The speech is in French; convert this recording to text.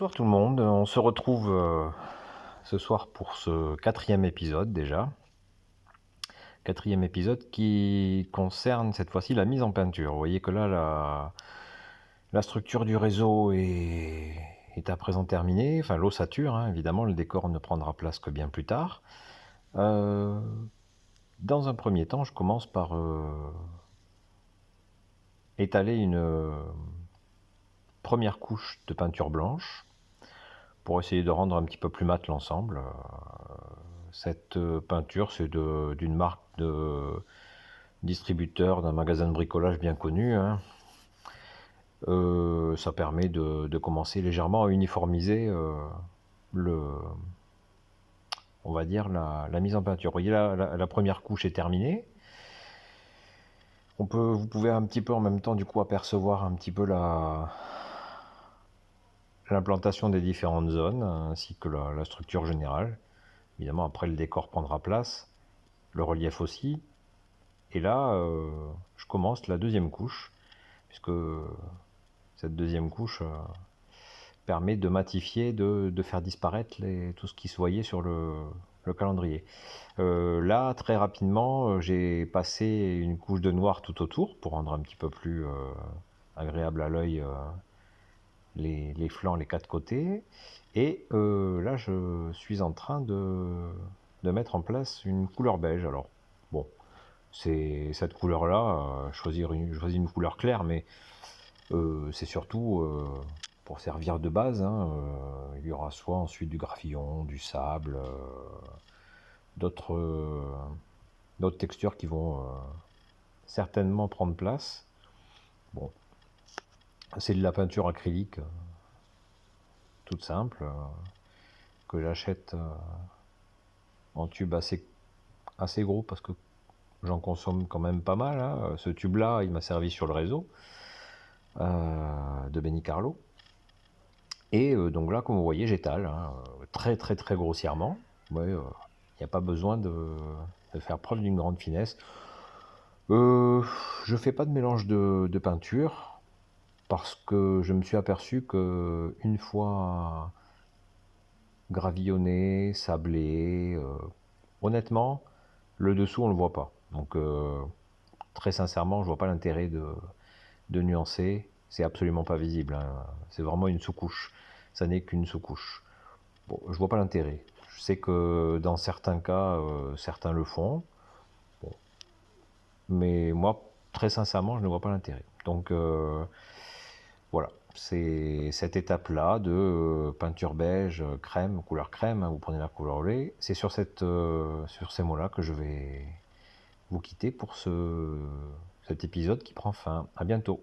Bonsoir tout le monde, on se retrouve ce soir pour ce quatrième épisode déjà. Quatrième épisode qui concerne cette fois-ci la mise en peinture. Vous voyez que là la structure du réseau est à présent terminée, enfin l'ossature, hein, évidemment le décor ne prendra place que bien plus tard. Dans un premier temps, je commence par étaler une première couche de peinture blanche pour essayer de rendre un petit peu plus mat l'ensemble. Cette peinture, c'est d'une marque de distributeur d'un magasin de bricolage bien connu, hein. Ça permet de commencer légèrement à uniformiser on va dire la mise en peinture. Vous voyez, la première couche est terminée. Vous pouvez un petit peu en même temps du coup apercevoir un petit peu l'implantation des différentes zones ainsi que la structure générale. Évidemment, après le décor prendra place, le relief aussi. Et là, je commence la deuxième couche, puisque cette deuxième couche permet de matifier, de faire disparaître tout ce qui se voyait sur le calendrier. Là, très rapidement, j'ai passé une couche de noir tout autour pour rendre un petit peu plus agréable à l'œil les flancs, les quatre côtés. Et là, je suis en train de mettre en place une couleur beige. Alors, bon, c'est cette couleur-là, je choisis une couleur claire, mais c'est surtout pour servir de base, hein. Il y aura soit ensuite du graphillon, du sable, d'autres textures qui vont certainement prendre place. Bon, c'est de la peinture acrylique toute simple que j'achète en tube assez gros parce que j'en consomme quand même pas mal, hein. Ce tube-là, il m'a servi sur le réseau de Benicarlo. Et donc là, comme vous voyez, j'étale hein, très très très grossièrement. Il n'y a pas besoin de faire preuve d'une grande finesse. Je fais pas de mélange de peinture parce que je me suis aperçu que une fois gravillonné, sablé, honnêtement, le dessous on le voit pas. Donc très sincèrement, je vois pas l'intérêt de nuancer. C'est absolument pas visible, hein. C'est vraiment une sous-couche. Ça n'est qu'une sous-couche. Bon, je vois pas l'intérêt. Je sais que dans certains cas, certains le font. Bon. Mais moi, très sincèrement, je ne vois pas l'intérêt. Donc voilà, c'est cette étape-là de peinture beige, crème, couleur crème, hein, vous prenez la couleur au lait. C'est sur ces mots-là que je vais vous quitter pour cet épisode qui prend fin. À bientôt.